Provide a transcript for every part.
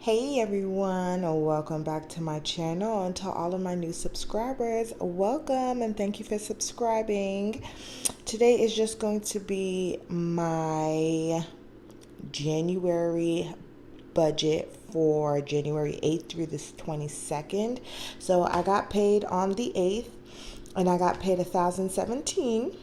Hey everyone, welcome back to my channel, and to all of my new subscribers, welcome and thank you for subscribing. Today is just going to be my January budget for January 8th through the 22nd. So I got paid on the 8th and I got paid 1,017.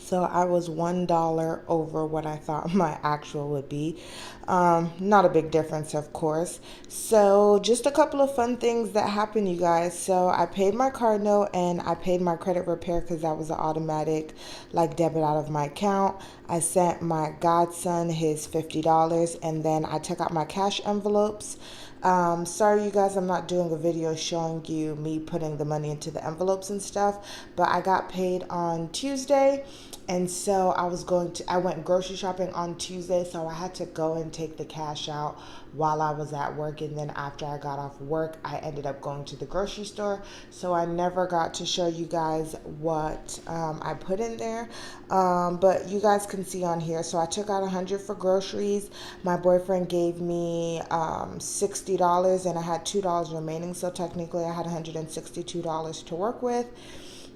So I was $1 over what I thought my actual would be. Not a big difference, of course. So just a couple of fun things that happened, you guys. So I paid my card note and I paid my credit repair because that was an automatic debit out of my account. I sent my godson his $50 and then I took out my cash envelopes. Sorry you guys, I'm not doing a video showing you me putting the money into the envelopes and stuff, but I got paid on Tuesday, and so I went grocery shopping on Tuesday, so I had to go and take the cash out while I was at work, and then after I got off work, I ended up going to the grocery store, so I never got to show you guys what I put in there, but you guys can see on here. So I took out 100 for groceries. My boyfriend gave me $60 and I had $2 remaining, so technically I had $162 to work with.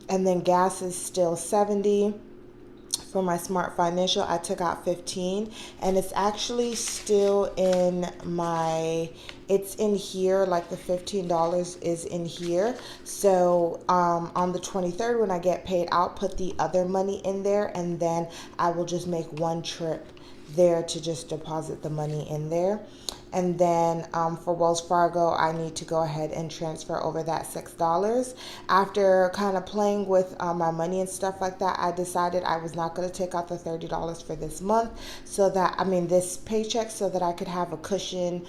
And then gas is still 70. For my smart financial, I took out 15, and it's actually still it's in here, like the $15 is in here. So on the 23rd, when I get paid, I'll put the other money in there, and then I will just make one trip there to just deposit the money in there. And then for Wells Fargo, I need to go ahead and transfer over that $6. After kind of playing with my money and stuff like that, I decided I was not going to take out the $30 for this month, this paycheck, so that I could have a cushion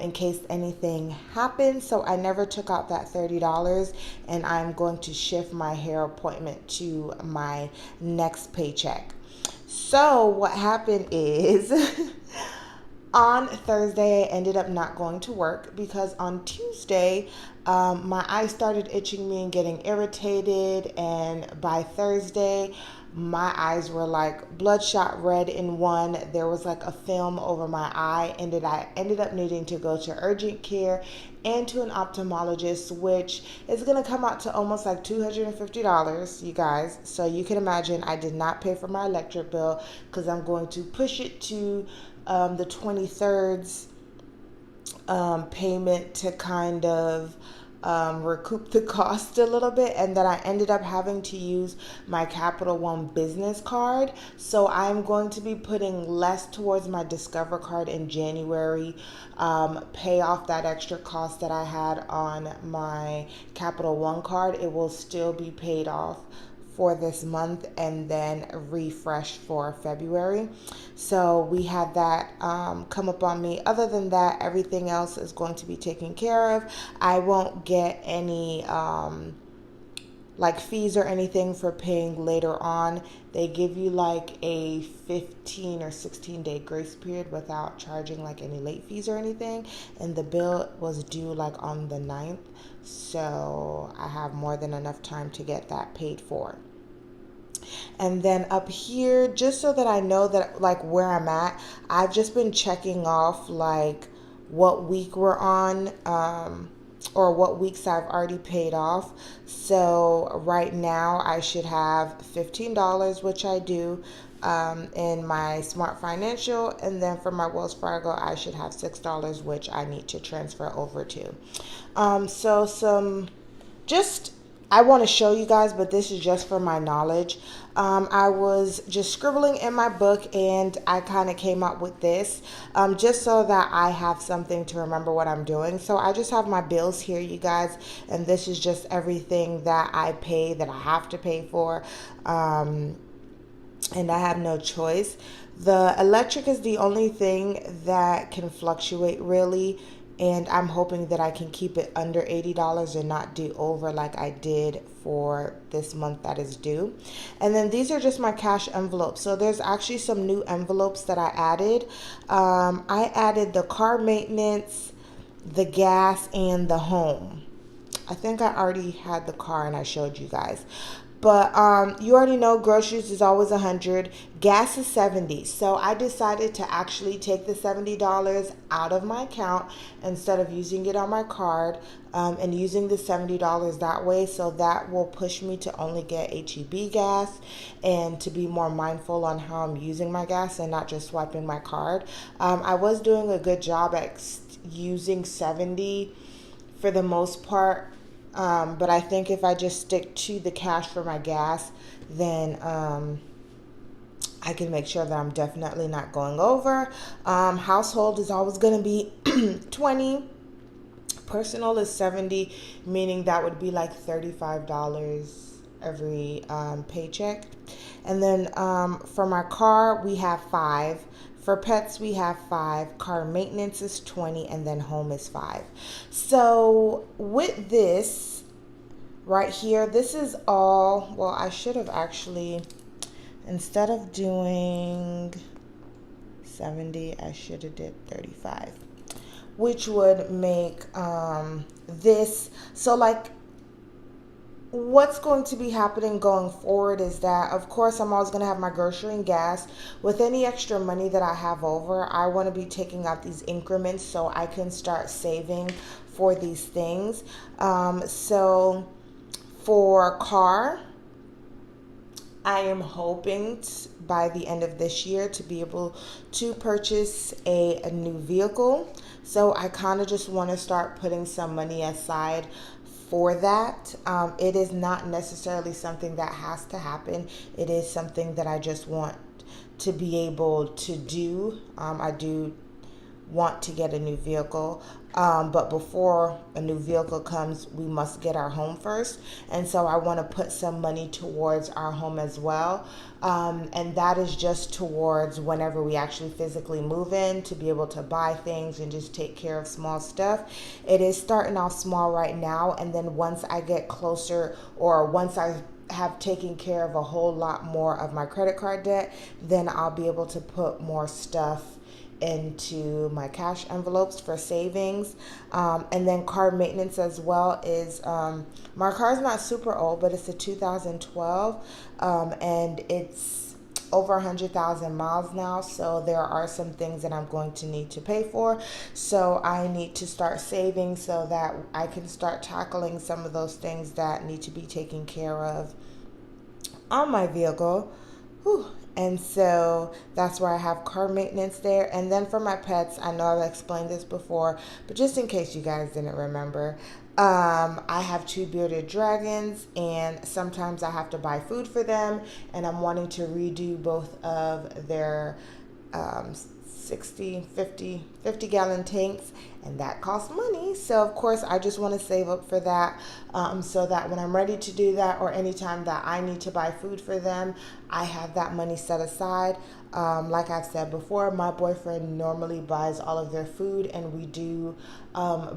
in case anything happens. So I never took out that $30, and I'm going to shift my hair appointment to my next paycheck. So what happened is on Thursday, I ended up not going to work because on Tuesday, my eyes started itching me and getting irritated. And by Thursday, my eyes were like bloodshot red in one. There was like a film over my eye, and I ended up needing to go to urgent care and to an ophthalmologist, which is going to come out to almost like $250, you guys. So you can imagine I did not pay for my electric bill because I'm going to push it to the 23rd's payment to kind of recoup the cost a little bit. And then I ended up having to use my Capital One business card. So I'm going to be putting less towards my Discover card in January, pay off that extra cost that I had on my Capital One card. It will still be paid off for this month, and then refresh for February. So we had that come up on me. Other than that, everything else is going to be taken care of. I won't get any fees or anything for paying later on. They give you like a 15 or 16 day grace period without charging like any late fees or anything. And the bill was due like on the 9th. So I have more than enough time to get that paid for. And then up here, just so that I know that like where I'm at, I've just been checking off like what week we're on, or what weeks I've already paid off. So right now I should have $15, which I do, in my Smart Financial, and then for my Wells Fargo I should have $6, which I need to transfer over to. I want to show you guys, but this is just for my knowledge. I was just scribbling in my book, and I kind of came up with this, just so that I have something to remember what I'm doing. So I just have my bills here, you guys, and this is just everything that I pay, that I have to pay for, and I have no choice. The electric is the only thing that can fluctuate really, and I'm hoping that I can keep it under $80 and not do over like I did for this month that is due. And then these are just my cash envelopes. So there's actually some new envelopes that I added. I added the car maintenance, the gas, and the home. I think I already had the car and I showed you guys. But you already know groceries is always 100, gas is 70. So I decided to actually take the $70 out of my account instead of using it on my card, and using the $70 that way. So that will push me to only get HEB gas and to be more mindful on how I'm using my gas and not just swiping my card. I was doing a good job at using 70 for the most part. But I think if I just stick to the cash for my gas, then I can make sure that I'm definitely not going over. Household is always going to be 20. Personal is 70, meaning that would be like $35 every paycheck. And then for my car, we have 5. For pets, we have 5. Car maintenance is 20, and then home is 5. So with this right here, this is all, well, I should have actually, instead of doing 70, I should have did 35, which would make this, so like what's going to be happening going forward is that, of course, I'm always going to have my grocery and gas. With any extra money that I have over, I want to be taking out these increments so I can start saving for these things. So for car, I am hoping by the end of this year to be able to purchase a new vehicle. So I kind of just want to start putting some money aside for that. It is not necessarily something that has to happen. It is something that I just want to be able to do. I do want to get a new vehicle. But before a new vehicle comes, we must get our home first. And so I want to put some money towards our home as well. And that is just towards whenever we actually physically move in, to be able to buy things and just take care of small stuff. It is starting off small right now. And then once I get closer, or once I have taken care of a whole lot more of my credit card debt, then I'll be able to put more stuff into my cash envelopes for savings. And then car maintenance as well is, my car's not super old, but it's a 2012, and it's over 100,000 miles now. So there are some things that I'm going to need to pay for. So I need to start saving so that I can start tackling some of those things that need to be taken care of on my vehicle. Whew. And so that's where I have car maintenance there. And then for my pets, I know I've explained this before, but just in case you guys didn't remember, I have 2 bearded dragons, and sometimes I have to buy food for them, and I'm wanting to redo both of their 50 gallon tanks, and that costs money. So of course I just want to save up for that, so that when I'm ready to do that, or anytime that I need to buy food for them, I have that money set aside. Like I've said before, my boyfriend normally buys all of their food, and we do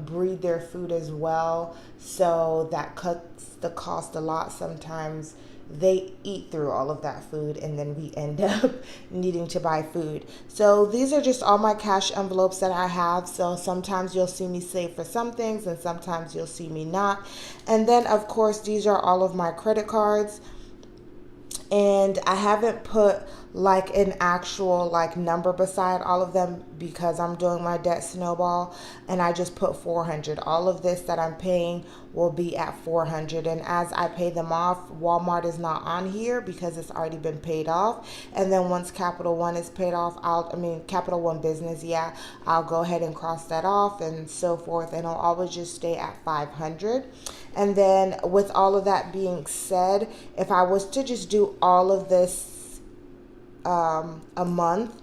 breed their food as well, so that cuts the cost a lot. Sometimes they eat through all of that food, and then we end up needing to buy food. So these are just all my cash envelopes that I have. So sometimes you'll see me save for some things, and sometimes you'll see me not. And then of course these are all of my credit cards. And I haven't put like an actual like number beside all of them because I'm doing my debt snowball, and I just put 400. All of this that I'm paying will be at 400, and as I pay them off, Walmart is not on here because it's already been paid off. And then once Capital One is paid off, Capital One Business, I'll go ahead and cross that off, and so forth, and I'll always just stay at 500. And then with all of that being said, if I was to just do all of this a month,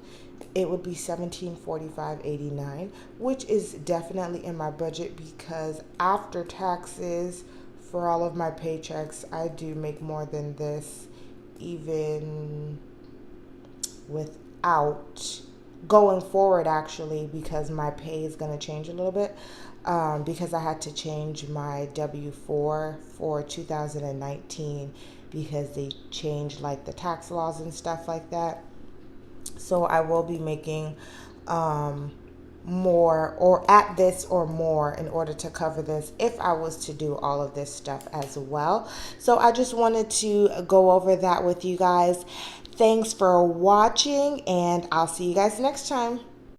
it would be $1745.89, which is definitely in my budget, because after taxes for all of my paychecks, I do make more than this, even without going forward, actually, because my pay is going to change a little bit. Because I had to change my W-4 for 2019 because they changed like the tax laws and stuff like that. So I will be making more or at this or more in order to cover this if I was to do all of this stuff as well. So I just wanted to go over that with you guys. Thanks for watching, and I'll see you guys next time.